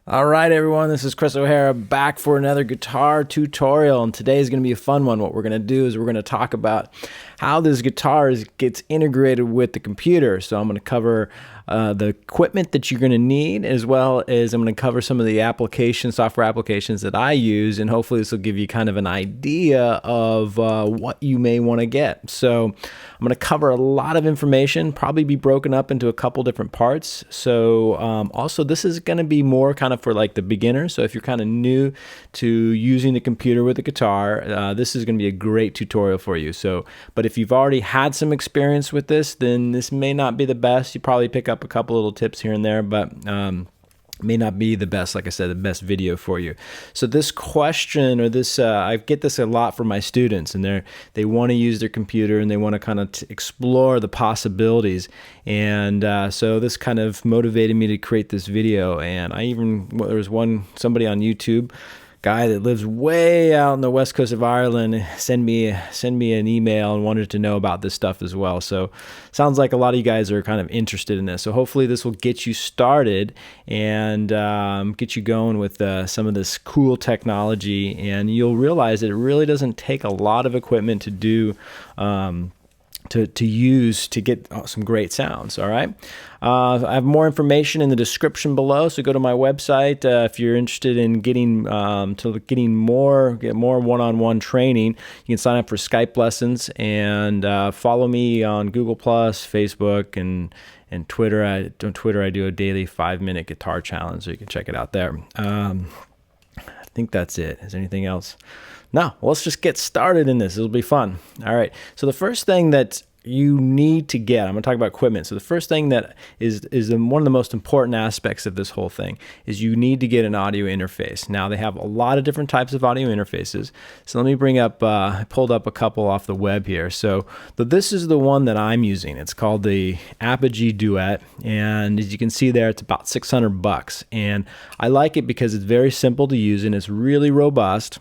All right, everyone, this is Chris O'Hara back for another guitar tutorial, and today is going to be a fun one. What we're going to do is we're going to talk about how this guitar gets integrated with the computer. So I'm going to cover the equipment that you're going to need, as well as I'm going to cover some of the software applications that I use, and hopefully this will give you kind of an idea of what you may want to get. So I'm going to cover a lot of information, probably be broken up into a couple different parts. So also this is going to be more kind of for like the beginner. So if you're kind of new to using the computer with the guitar, this is going to be a great tutorial for you. But if you've already had some experience with this, then this may not be the best. You probably pick up a couple little tips here and there, but may not be the best, like I said, the best video for you. So this question, or this, I get this a lot from my students, and they want to use their computer and they want to kind of explore the possibilities. And so this kind of motivated me to create this video. And there was somebody on YouTube, guy that lives way out on the west coast of Ireland, send me an email and wanted to know about this stuff as well. So sounds like a lot of you guys are kind of interested in this. So hopefully this will get you started and get you going with some of this cool technology, and you'll realize that it really doesn't take a lot of equipment to do to use to get some great sounds. All right. I have more information in the description below, so go to my website if you're interested in getting more one-on-one training. You can sign up for Skype lessons and follow me on Google Plus, Facebook, and Twitter. On Twitter, I do a daily 5-minute guitar challenge, so you can check it out there. I think that's it. Is there anything else? No, well, let's just get started in this. It'll be fun. All right. So the first thing that you need to get, I'm going to talk about equipment. So the first thing that is one of the most important aspects of this whole thing is you need to get an audio interface. Now they have a lot of different types of audio interfaces. So let me bring up, I pulled up a couple off the web here. So this is the one that I'm using. It's called the Apogee Duet. And as you can see there, it's about $600. And I like it because it's very simple to use and it's really robust.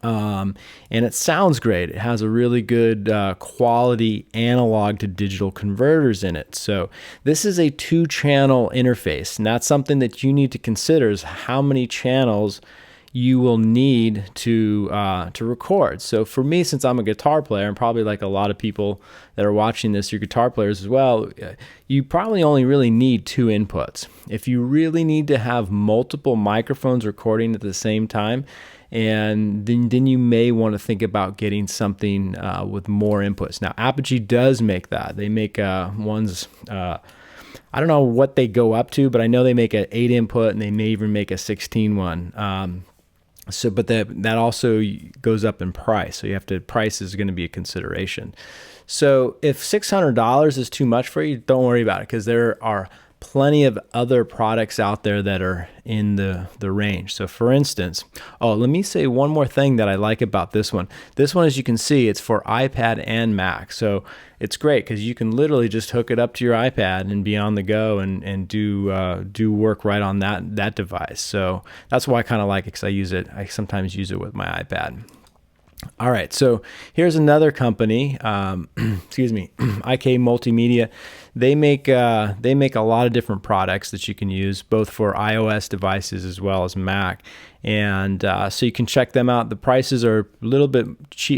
And it sounds great. It has a really good quality analog to digital converters in it. So this is a 2-channel interface, and that's something that you need to consider is how many channels you will need to record. So for me, since I'm a guitar player, and probably like a lot of people that are watching this, you're guitar players as well, you probably only really need 2 inputs. If you really need to have multiple microphones recording at the same time, and then you may want to think about getting something with more inputs. Now, Apogee does make that. They make ones, I don't know what they go up to, but I know they make an 8 input, and they may even make a 16 one. But that also goes up in price. So price is going to be a consideration. So if $600 is too much for you, don't worry about it, because there are plenty of other products out there that are in the range. So for instance, let me say one more thing that I like about this one. This one, as you can see, it's for iPad and Mac. So it's great because you can literally just hook it up to your iPad and be on the go and do work right on that device. So that's why I kind of like it, because I sometimes use it with my iPad. All right, so here's another company, excuse me, IK Multimedia. They make a lot of different products that you can use, both for iOS devices as well as Mac, and so you can check them out. The prices are a little bit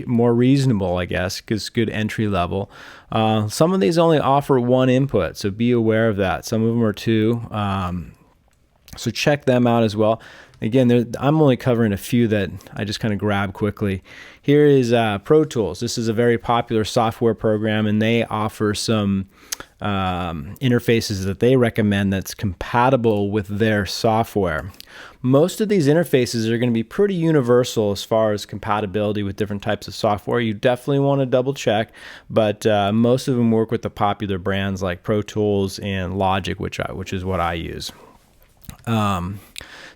more reasonable, I guess, because good entry level. Some of these only offer 1 input, so be aware of that. Some of them are 2, so check them out as well. Again, I'm only covering a few that I just kind of grab quickly. Here is Pro Tools. This is a very popular software program, and they offer some interfaces that they recommend that's compatible with their software. Most of these interfaces are going to be pretty universal as far as compatibility with different types of software. You definitely want to double check, but most of them work with the popular brands like Pro Tools and Logic, which is what I use.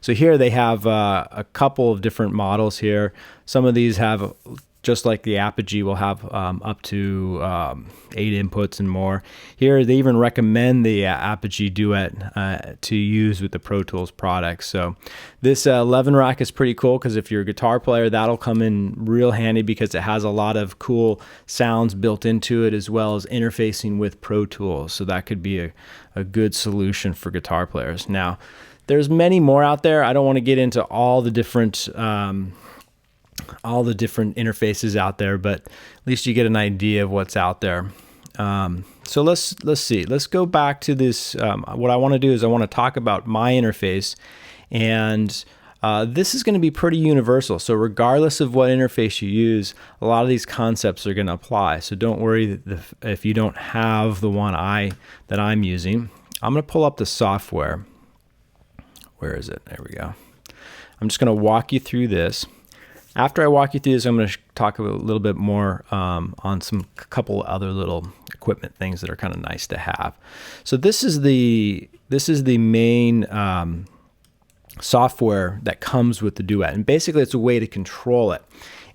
So here they have a couple of different models here. Some of these have, just like the Apogee, will have up to 8 inputs and more. Here they even recommend the Apogee Duet to use with the Pro Tools products. So this 11 rack is pretty cool, because if you're a guitar player, that'll come in real handy because it has a lot of cool sounds built into it, as well as interfacing with Pro Tools. So that could be a good solution for guitar players. Now, There's many more out there. I don't want to get into all the different interfaces out there, but at least you get an idea of what's out there. So let's see. Let's go back to this. What I want to do is I want to talk about my interface, and this is going to be pretty universal. So regardless of what interface you use, a lot of these concepts are going to apply. So don't worry if you don't have the one that I'm using. I'm going to pull up the software. Where is it? There we go. I'm just going to walk you through this. After I walk you through this, I'm going to talk a little bit more on couple other little equipment things that are kind of nice to have. So this is the main software that comes with the Duet, and basically it's a way to control it.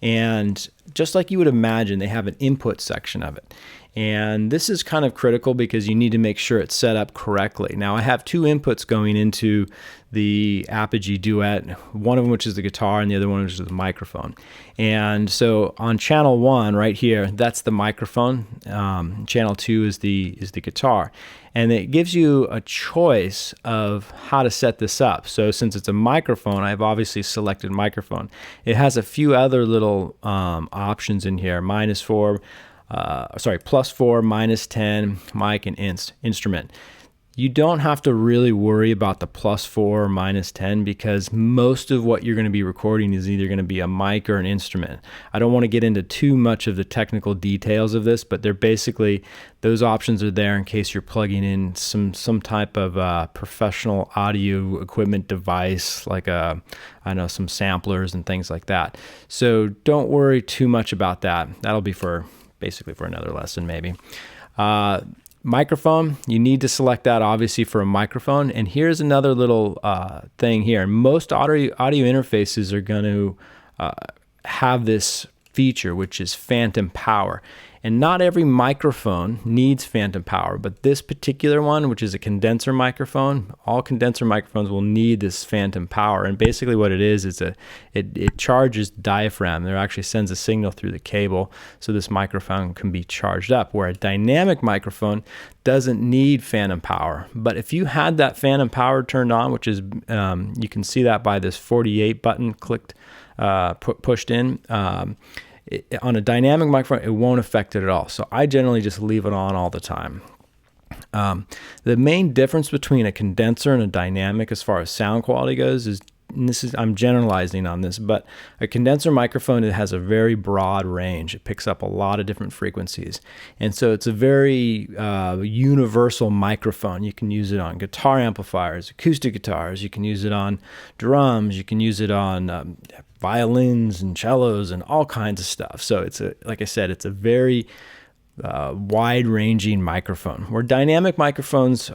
And just like you would imagine, they have an input section of it. And this is kind of critical because you need to make sure it's set up correctly. Now I have two inputs going into the Apogee Duet, one of them which is the guitar and the other one which is the microphone. And so on channel 1 right here, that's the microphone. Channel 2 is the guitar. And it gives you a choice of how to set this up. So since it's a microphone, I've obviously selected microphone. It has a few other little options in here, +4, -10, mic, and instrument. You don't have to really worry about the +4 or -10 because most of what you're going to be recording is either going to be a mic or an instrument. I don't want to get into too much of the technical details of this, but they're basically, those options are there in case you're plugging in some type of professional audio equipment device, like some samplers and things like that. So don't worry too much about that. That'll be basically for another lesson maybe. Microphone, you need to select that obviously for a microphone. And here's another little thing here. Most audio interfaces are going to have this feature, which is phantom power. And not every microphone needs phantom power, but this particular one, which is a condenser microphone, all condenser microphones will need this phantom power. And basically what it is it charges the diaphragm. It actually sends a signal through the cable so this microphone can be charged up, where a dynamic microphone doesn't need phantom power. But if you had that phantom power turned on, which is, you can see that by this 48 button clicked, pushed in, on a dynamic microphone, it won't affect it at all. So I generally just leave it on all the time. The main difference between a condenser and a dynamic as far as sound quality goes is, and I'm generalizing on this, but a condenser microphone, it has a very broad range. It picks up a lot of different frequencies. And so it's a very universal microphone. You can use it on guitar amplifiers, acoustic guitars. You can use it on drums. You can use it on violins and cellos and all kinds of stuff. So like I said, it's a very wide-ranging microphone. Where dynamic microphones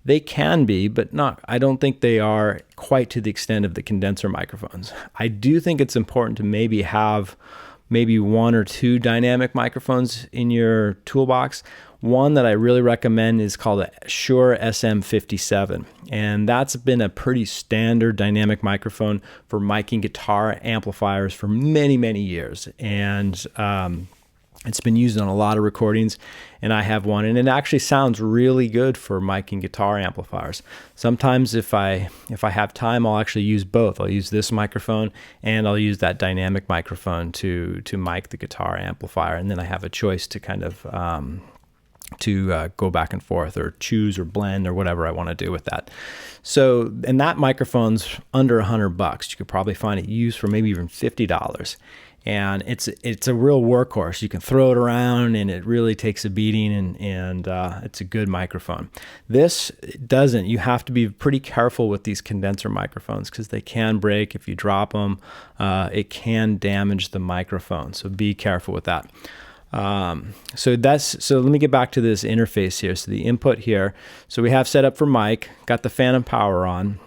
they can be, but I don't think they are quite to the extent of the condenser microphones. I do think it's important to maybe have one or two dynamic microphones in your toolbox. One that I really recommend is called a Shure SM57, and that's been a pretty standard dynamic microphone for miking guitar amplifiers for many, many years. And it's been used on a lot of recordings, and I have one, and it actually sounds really good for miking guitar amplifiers. Sometimes if I have time, I'll actually use both. I'll use this microphone and I'll use that dynamic microphone to mic the guitar amplifier, and then I have a choice to kind of go back and forth or choose or blend or whatever I want to do with that. So, and that microphone's under $100. You could probably find it used for maybe even $50. And it's a real workhorse. You can throw it around and it really takes a beating, and it's a good microphone. This doesn't. You have to be pretty careful with these condenser microphones because they can break if you drop them. It can damage the microphone, so be careful with that. So let me get back to this interface here. So the input here, so we have set up for mic, got the phantom power on.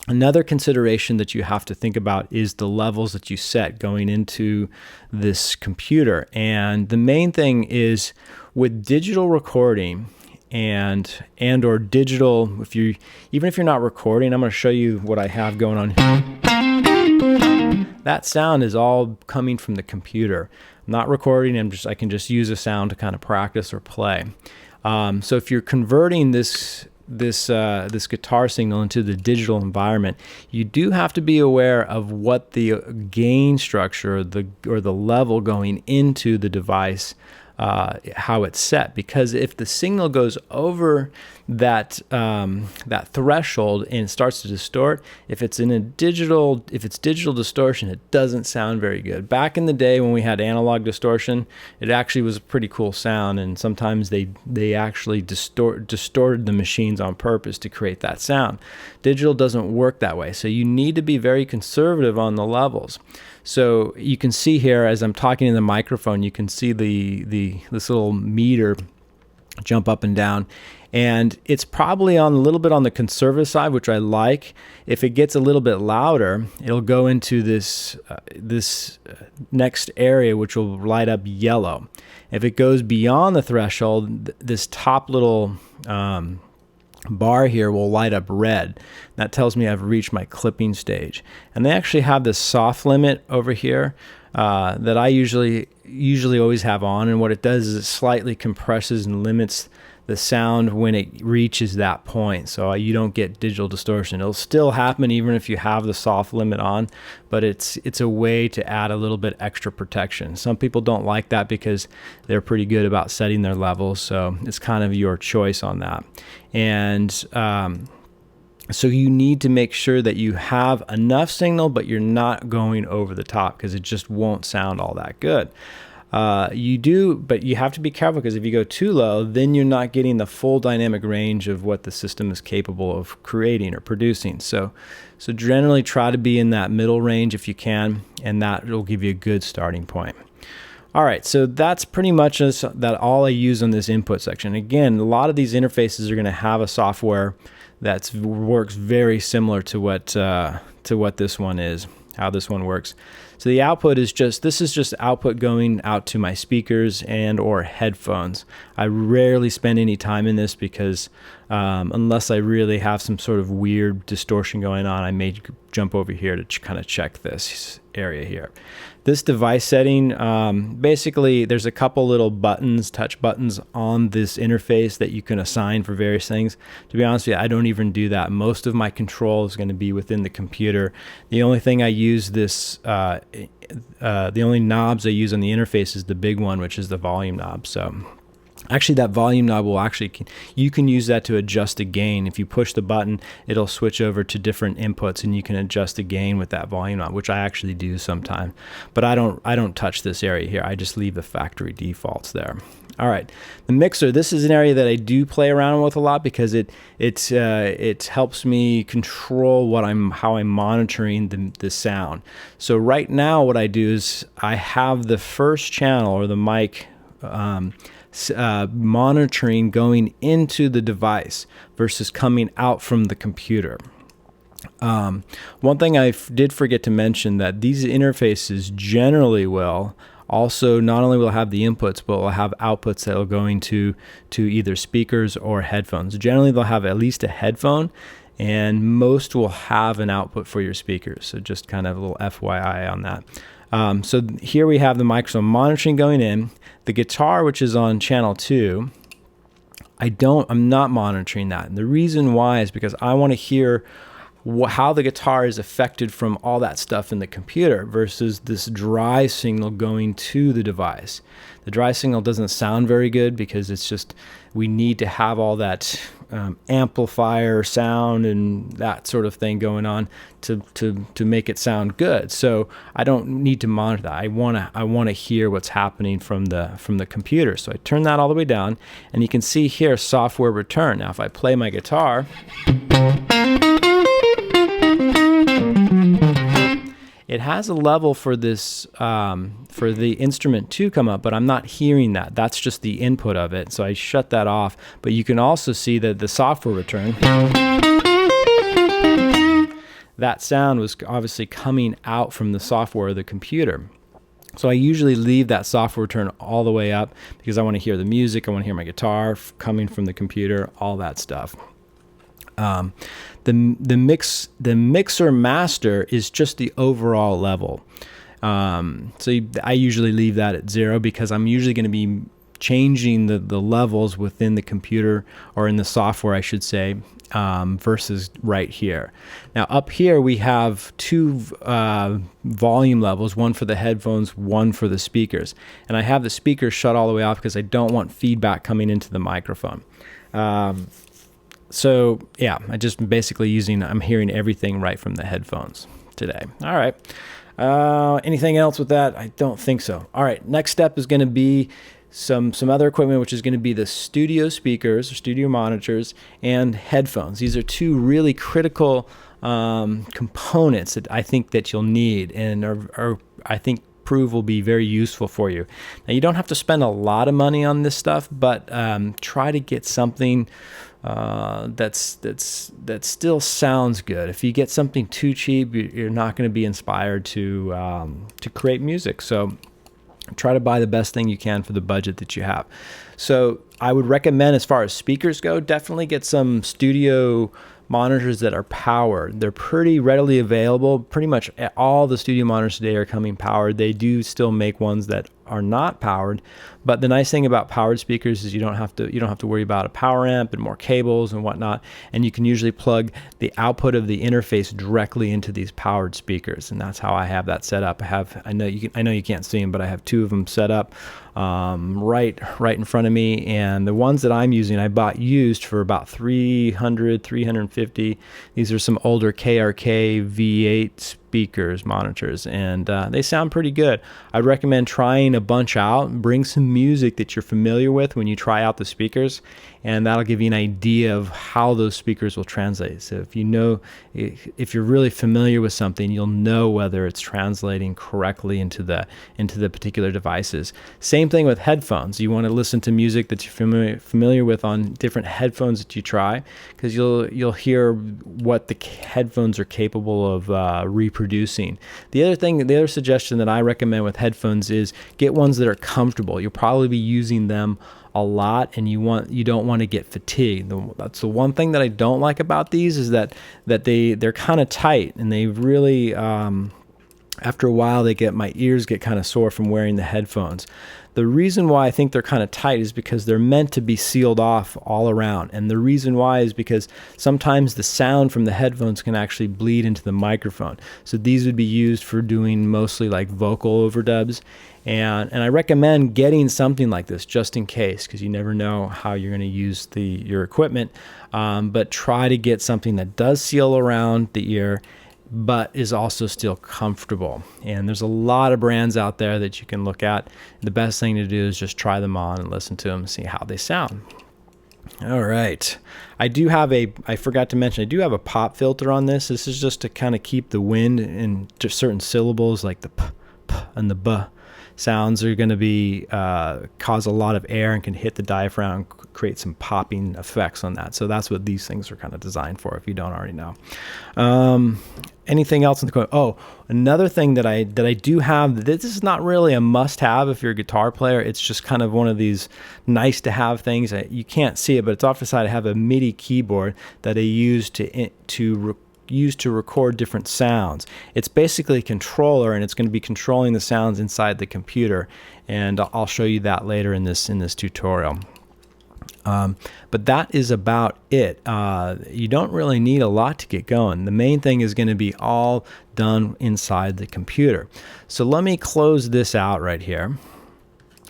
Another consideration that you have to think about is the levels that you set going into this computer. And the main thing is with digital recording and or digital, even if you're not recording, I'm going to show you what I have going on here. That sound is all coming from the computer. I'm not recording, I can just use a sound to kind of practice or play. So if you're converting this this guitar signal into the digital environment, you do have to be aware of what the gain structure or the level going into the device, how it's set, because if the signal goes over that threshold and starts to distort, if it's digital distortion, it doesn't sound very good. Back in the day when we had analog distortion, it actually was a pretty cool sound, and sometimes they actually distorted the machines on purpose to create that sound. Digital doesn't work that way, so you need to be very conservative on the levels. So you can see here, as I'm talking in the microphone, you can see this little meter jump up and down, and it's probably a little bit on the conservative side, which I like. If it gets a little bit louder, it'll go into this next area, which will light up yellow. If it goes beyond the threshold, this top little bar here will light up red. That tells me I've reached my clipping stage. And they actually have this soft limit over here that I usually always have on, and what it does is it slightly compresses and limits the sound when it reaches that point, so you don't get digital distortion. It'll still happen even if you have the soft limit on, but it's a way to add a little bit extra protection. Some people don't like that because they're pretty good about setting their levels, so it's kind of your choice on that. And so you need to make sure that you have enough signal, but you're not going over the top, because it just won't sound all that good. But you have to be careful, because if you go too low, then you're not getting the full dynamic range of what the system is capable of creating or producing. So generally try to be in that middle range if you can, and that will give you a good starting point. All right, so that's pretty much all I use on this input section. Again, a lot of these interfaces are going to have a software that works very similar to what this one is, how this one works. So the output is just output going out to my speakers and or headphones. I rarely spend any time in this because unless I really have some sort of weird distortion going on, I may jump over here to kind of check this area here. This device setting, basically there's a couple little buttons, touch buttons on this interface that you can assign for various things. To be honest with you, I don't even do that. Most of my control is going to be within the computer. The only thing I use the only knobs I use on the interface is the big one, which is the volume knob. So actually that volume knob you can use that to adjust the gain. If you push the button, it'll switch over to different inputs, and you can adjust the gain with that volume knob, which I actually do sometimes. But I don't touch this area here. I just leave the factory defaults there. All right, the mixer. This is an area that I do play around with a lot because it helps me control how I'm monitoring the sound. So right now, what I do is I have the first channel or the mic monitoring going into the device versus coming out from the computer. One thing I did forget to mention, that these interfaces generally will also not only will have the inputs, but will have outputs that are going to either speakers or headphones. Generally, they'll have at least a headphone, and most will have an output for your speakers. So just kind of a little FYI on that. So here we have the microphone monitoring going in. The guitar, which is on channel 2, I'm not monitoring that. And the reason why is because I want to hear how the guitar is affected from all that stuff in the computer versus this dry signal going to the device. The dry signal doesn't sound very good because it's just, we need to have all that amplifier sound and that sort of thing going on to make it sound good. So I don't need to monitor that. I want to hear what's happening from the computer. So I turn that all the way down, and you can see here software return. Now if I play my guitar, it has a level for this for the instrument to come up, but I'm not hearing that. That's just the input of it. So I shut that off. But you can also see that the software return, that sound was obviously coming out from the software of the computer. So I usually leave that software return all the way up because I want to hear the music, I want to hear my guitar coming from the computer, all that stuff. The mixer master is just the overall level. I usually leave that at 0 because I'm usually going to be changing the levels within the computer, or in the software, I should say, versus right here. Now up here we have two volume levels, one for the headphones, one for the speakers. And I have the speakers shut all the way off because I don't want feedback coming into the microphone. So yeah, I just basically I'm hearing everything right from the headphones today. All right. Anything else with that? I don't think so. All right. Next step is going to be some other equipment, which is going to be the studio speakers or studio monitors and headphones. These are two really critical components that I think that you'll need, and are I think prove will be very useful for you. Now, you don't have to spend a lot of money on this stuff, but try to get something that still sounds good. If you get something too cheap, you're not going to be inspired to create music. So try to buy the best thing you can for the budget that you have. So I would recommend, as far as speakers go, definitely get some studio monitors that are powered. They're pretty readily available. Pretty much all the studio monitors today are coming powered. They do still make ones that are not powered, but the nice thing about powered speakers is you don't have to worry about a power amp and more cables and whatnot, and you can usually plug the output of the interface directly into these powered speakers, and that's how I have that set up. I know you can't see them, but I have two of them set up right in front of me, and the ones that I'm using I bought used for about $350. These are some older KRK V8 speakers, monitors, and they sound pretty good. I'd recommend trying a bunch out. Bring some music that you're familiar with when you try out the speakers, and that'll give you an idea of how those speakers will translate. So if you're really familiar with something, you'll know whether it's translating correctly into the particular devices. Same thing with headphones. You want to listen to music that you're familiar with on different headphones that you try, because you'll hear what the headphones are capable of reproducing. The other suggestion that I recommend with headphones is get ones that are comfortable. You'll probably be using them a lot, and you don't want to get fatigued. That's the one thing that I don't like about these, is that they're kind of tight, and they really after a while my ears get kind of sore from wearing the headphones. The reason why I think they're kind of tight is because they're meant to be sealed off all around. And the reason why is because sometimes the sound from the headphones can actually bleed into the microphone. So these would be used for doing mostly like vocal overdubs. And I recommend getting something like this just in case, because you never know how you're going to use your equipment. But try to get something that does seal around the ear, but is also still comfortable. And there's a lot of brands out there that you can look at. The best thing to do is just try them on and listen to them and see how they sound. All right. I forgot to mention, I do have a pop filter on this. This is just to kind of keep the wind in just certain syllables, like the p and the b sounds are going to be cause a lot of air and can hit the diaphragm, create some popping effects on that. So that's what these things are kind of designed for, if you don't already know. Anything else in the corner? Oh, another thing that I do have, this is not really a must-have if you're a guitar player. It's just kind of one of these nice-to-have things. You can't see it, but it's off the side. I have a MIDI keyboard that I use to record different sounds. It's basically a controller, and it's going to be controlling the sounds inside the computer, and I'll show you that later in this tutorial. But that is about it. You don't really need a lot to get going. The main thing is going to be all done inside the computer. So let me close this out right here.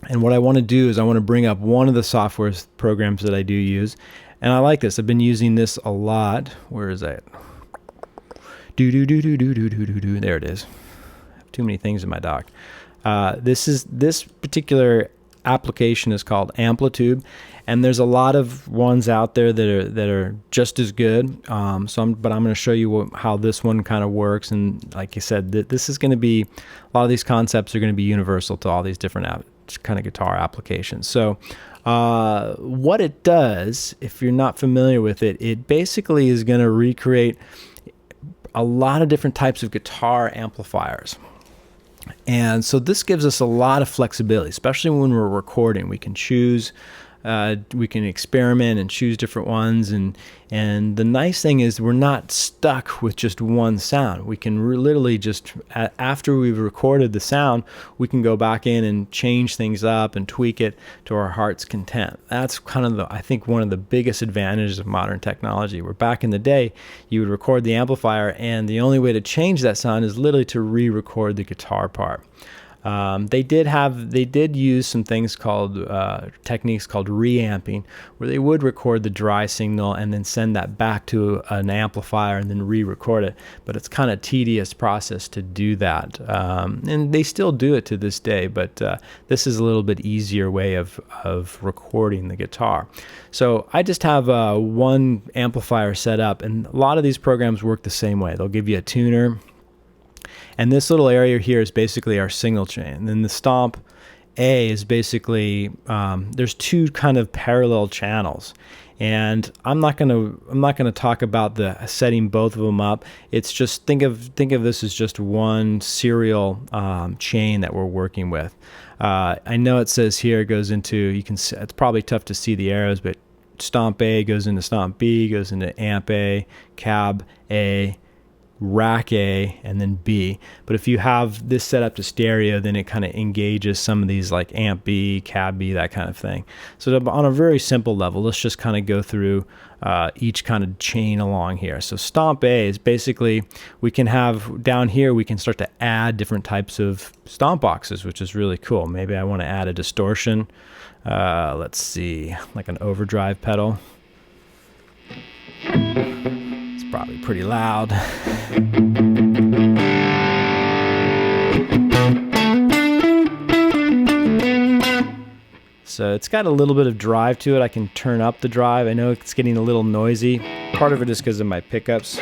And what I want to do is I want to bring up one of the software programs that I do use. And I like this. I've been using this a lot. Where is that? There it is. I have too many things in my dock. This particular application is called Amplitude, and there's a lot of ones out there that are just as good. But I'm going to show you how this one kind of works. And like I said, this is going to be, a lot of these concepts are going to be universal to all these different kind of guitar applications. So what it does, if you're not familiar with it, it basically is going to recreate a lot of different types of guitar amplifiers. And so this gives us a lot of flexibility, especially when we're recording. We can choose We can experiment and choose different ones, and the nice thing is we're not stuck with just one sound. We can literally just, after we've recorded the sound, we can go back in and change things up and tweak it to our heart's content. That's kind of I think one of the biggest advantages of modern technology. Where back in the day, you would record the amplifier, and the only way to change that sound is literally to re-record the guitar part. They did use some things called techniques called reamping, where they would record the dry signal and then send that back to an amplifier and then re-record it. But it's kind of tedious process to do that, and they still do it to this day. But this is a little bit easier way of recording the guitar. So I just have one amplifier set up, and a lot of these programs work the same way. They'll give you a tuner. And this little area here is basically our signal chain. And then the stomp A is basically, there's two kind of parallel channels. And I'm not gonna talk about the setting both of them up. It's just think of this as just one serial chain that we're working with. I know it says here it goes into, it's probably tough to see the arrows, but stomp A goes into stomp B, goes into amp A, cab A, rack A, and then B. But if you have this set up to stereo, then it kind of engages some of these like amp B, cab B, that kind of thing. So on a very simple level, let's just kind of go through each kind of chain along here. So stomp A is basically, we can have down here, we can start to add different types of stomp boxes, which is really cool. Maybe I want to add a distortion. Let's see, like an overdrive pedal. Probably pretty loud. So it's got a little bit of drive to it. I can turn up the drive. I know it's getting a little noisy. Part of it is because of my pickups.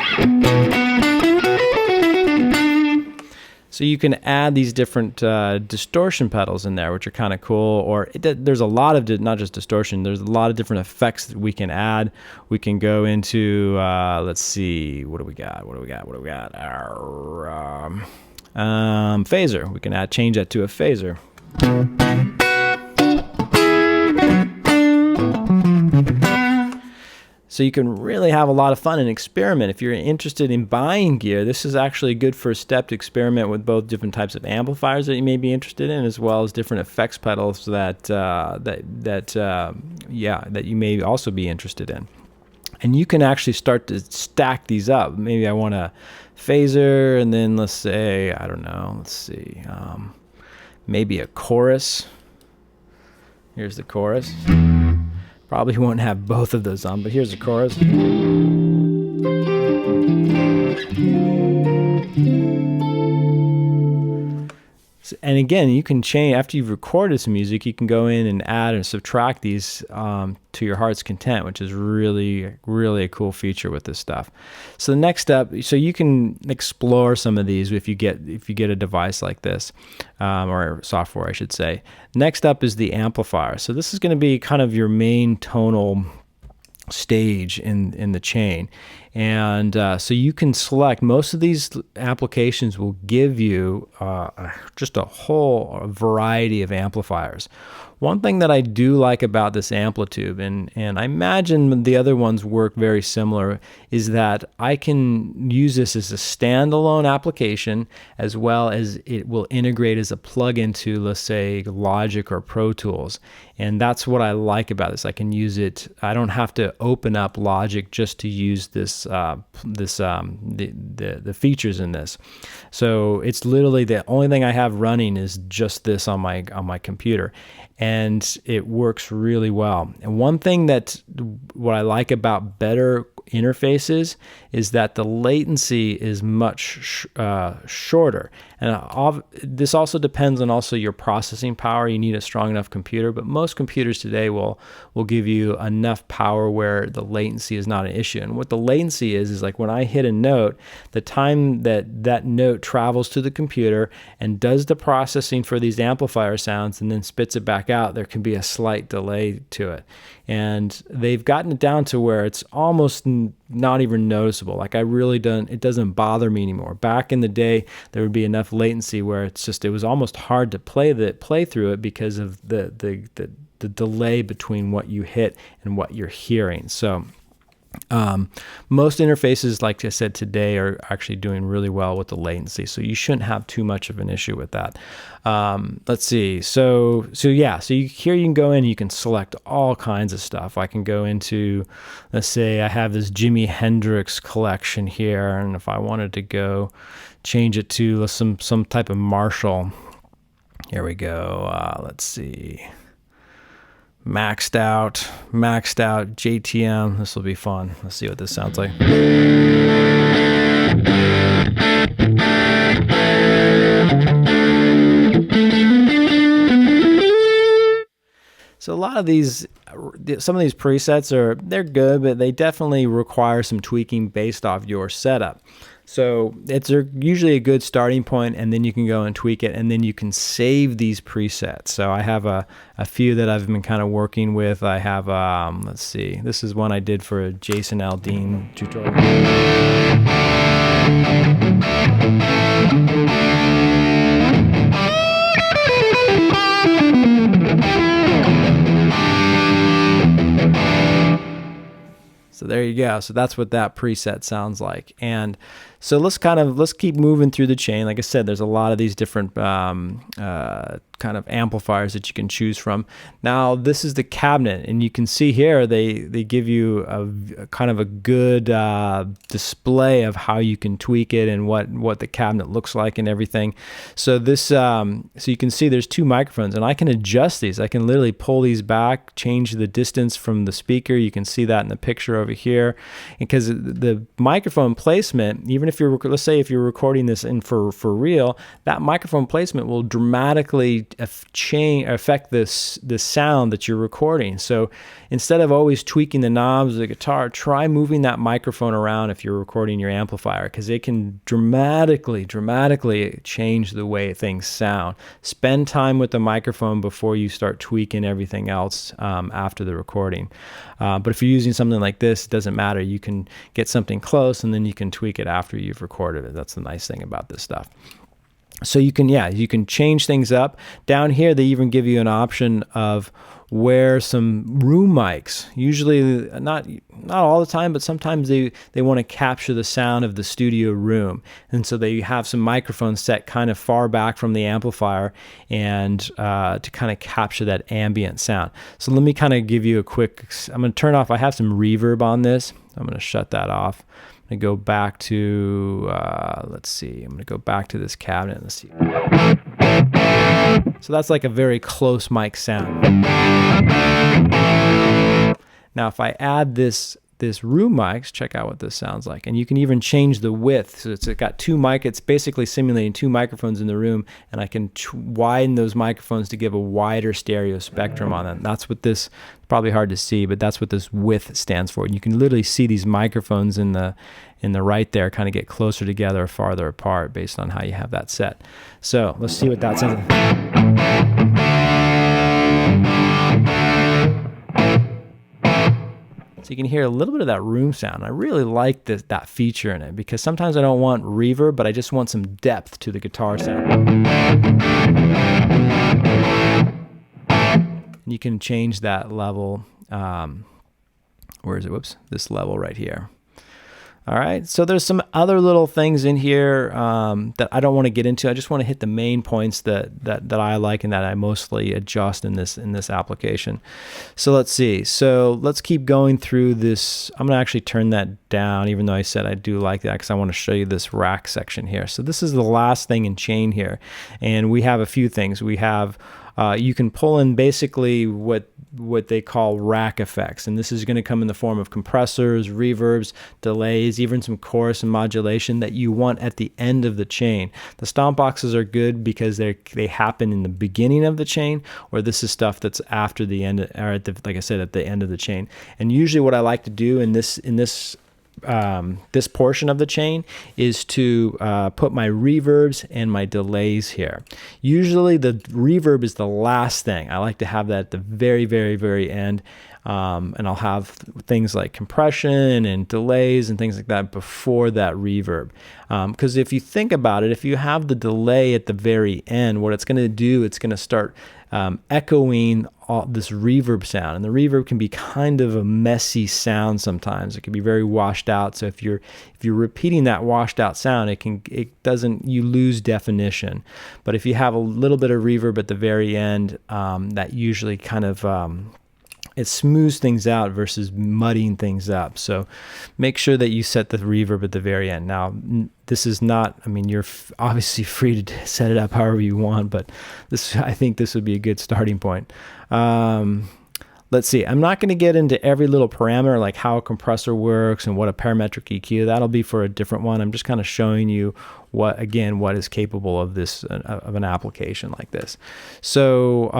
So you can add these different distortion pedals in there, which are kind of cool. Or there's a lot of, not just distortion, there's a lot of different effects that we can add. We can go into, let's see, what do we got? Our phaser. We can change that to a phaser. So you can really have a lot of fun and experiment. If you're interested in buying gear, this is actually a good first step to experiment with both different types of amplifiers that you may be interested in, as well as different effects pedals that you may also be interested in. And you can actually start to stack these up. Maybe I want a phaser, and then let's say, I don't know, let's see, maybe a chorus. Here's the chorus. Probably won't have both of those on, but here's the chorus. And again, you can change, after you've recorded some music, you can go in and add and subtract these to your heart's content, which is really, really a cool feature with this stuff. So the next step, so you can explore some of these if you get a device like this, or software, I should say. Next up is the amplifier. So this is going to be kind of your main tonal stage in the chain. And so you can select, most of these applications will give you just a whole variety of amplifiers. One thing that I do like about this Amplitube, and I imagine the other ones work very similar, is that I can use this as a standalone application, as well as it will integrate as a plug-in to, let's say, Logic or Pro Tools. And that's what I like about this. I can use it, I don't have to open up Logic just to use this the features in this. So it's literally the only thing I have running is just this on my computer, and it works really well. And one thing what I like about better interfaces is that the latency is much shorter. And this also depends on your processing power. You need a strong enough computer, but most computers today will give you enough power where the latency is not an issue. And what the latency is like when I hit a note, the time that note travels to the computer and does the processing for these amplifier sounds and then spits it back out, there can be a slight delay to it. And they've gotten it down to where it's almost not even noticeable. Like it doesn't bother me anymore. Back in the day, there would be enough latency where it was almost hard to play through it because of the the delay between what you hit and what you're hearing. So most interfaces, like I said today, are actually doing really well with the latency, so you shouldn't have too much of an issue with that. Let's see. So here you can go in, you can select all kinds of stuff. I can go into, let's say I have this Jimi Hendrix collection here, and if I wanted to go change it to some type of Marshall, here we go. Let's see. Maxed out JTM. This will be fun. Let's see what this sounds like. So a lot of these, some of these presets they're good, but they definitely require some tweaking based off your setup. So it's usually a good starting point, and then you can go and tweak it, and then you can save these presets. So I have a few that I've been kind of working with. I have, let's see, this is one I did for a Jason Aldean tutorial. So there you go. So that's what that preset sounds like. And so let's keep moving through the chain. Like I said, there's a lot of these different kind of amplifiers that you can choose from. Now this is the cabinet, and you can see here they give you a kind of a good display of how you can tweak it and what the cabinet looks like and everything. So this so you can see there's two microphones, and I can adjust these. I can literally pull these back, change the distance from the speaker. You can see that in the picture over here, because the microphone placement, even if let's say if you're recording this in for real, that microphone placement will dramatically affect the sound that you're recording. So instead of always tweaking the knobs of the guitar, try moving that microphone around if you're recording your amplifier, because it can dramatically change the way things sound. Spend time with the microphone before you start tweaking everything else after the recording. But if you're using something like this, it doesn't matter. You can get something close, and then you can tweak it after you've recorded it. That's the nice thing about this stuff. So you can change things up. Down here, they even give you an option of where some room mics, usually not all the time, but sometimes they want to capture the sound of the studio room. And so they have some microphones set kind of far back from the amplifier, and to kind of capture that ambient sound. So let me kind of give you a quick, I'm going to turn off, I have some reverb on this. I'm going to shut that off. I'm going to go back to, let's see, I'm going to go back to this cabinet. Let's see. So that's like a very close mic sound. Now, if I add this room mics, check out what this sounds like. And you can even change the width. So it's got it's basically simulating two microphones in the room, and I can widen those microphones to give a wider stereo spectrum on them. That's what this, probably hard to see, but that's what this width stands for. And you can literally see these microphones in the right there kind of get closer together or farther apart based on how you have that set. So let's see what that sounds like. So you can hear a little bit of that room sound. I really like that feature in it, because sometimes I don't want reverb, but I just want some depth to the guitar sound. And you can change that level. Where is it? Whoops, this level right here. All right, so there's some other little things in here that I don't want to get into. I just want to hit the main points that I like and that I mostly adjust in this application. So let's see. So let's keep going through this. I'm gonna actually turn that down, even though I said I do like that, because I want to show you this rack section here. So this is the last thing in chain here, and we have a few things. We have you can pull in basically what they call rack effects, and this is going to come in the form of compressors, reverbs, delays, even some chorus and modulation that you want at the end of the chain. The stomp boxes are good because they happen in the beginning of the chain, or this is stuff that's after the end, or like I said, at the end of the chain. And usually what I like to do in this portion of the chain is to put my reverbs and my delays here. Usually the reverb is the last thing. I like to have that at the very, very, very end. And I'll have things like compression and delays and things like that before that reverb. Because if you think about it, if you have the delay at the very end, what it's going to do, it's going to start echoing this reverb sound, and the reverb can be kind of a messy sound sometimes. It can be very washed out. So if you're repeating that washed out sound, you lose definition. But if you have a little bit of reverb at the very end, that usually kind of it smooths things out versus muddying things up. So make sure that you set the reverb at the very end. Now, this is not, I mean, you're obviously free to set it up however you want, but I think this would be a good starting point. Let's see, I'm not going to get into every little parameter, like how a compressor works and what a parametric EQ, that'll be for a different one. I'm just kind of showing you what is capable of this, of an application like this. So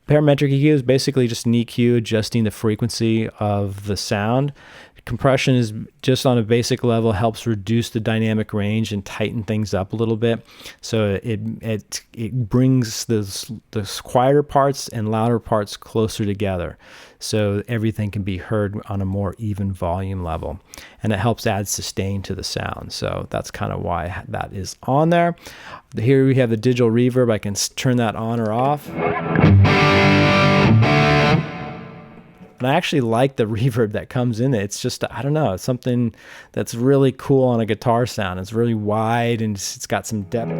parametric EQ is basically just an EQ adjusting the frequency of the sound. Compression is just on a basic level, helps reduce the dynamic range and tighten things up a little bit. So it brings the quieter parts and louder parts closer together, so everything can be heard on a more even volume level, and it helps add sustain to the sound. So that's kind of why that is on there. Here we have the digital reverb. I can turn that on or off. And I actually like the reverb that comes in it. It's just, I don't know, it's something that's really cool on a guitar sound. It's really wide and it's got some depth. I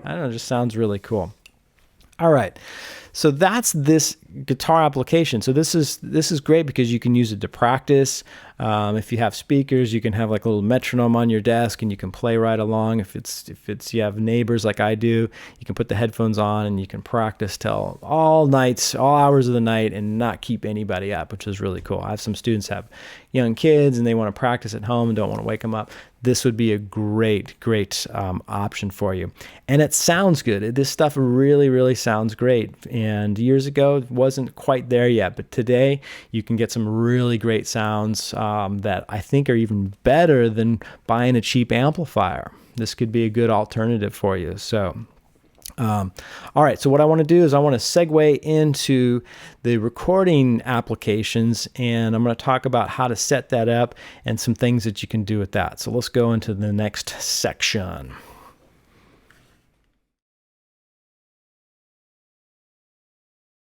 don't know, it just sounds really cool. All right. So that's this guitar application. So this is great because you can use it to practice. If you have speakers, you can have like a little metronome on your desk and you can play right along. If you have neighbors like I do, you can put the headphones on and you can practice till all hours of the night and not keep anybody up, which is really cool. I have some students have young kids and they want to practice at home and don't want to wake them up. This would be a great option for you. And it sounds good. This stuff really, really sounds great. And years ago, it wasn't quite there yet. But today, you can get some really great sounds that I think are even better than buying a cheap amplifier. This could be a good alternative for you. So, all right, so what I want to do is I want to segue into the recording applications, and I'm going to talk about how to set that up and some things that you can do with that. So let's go into the next section.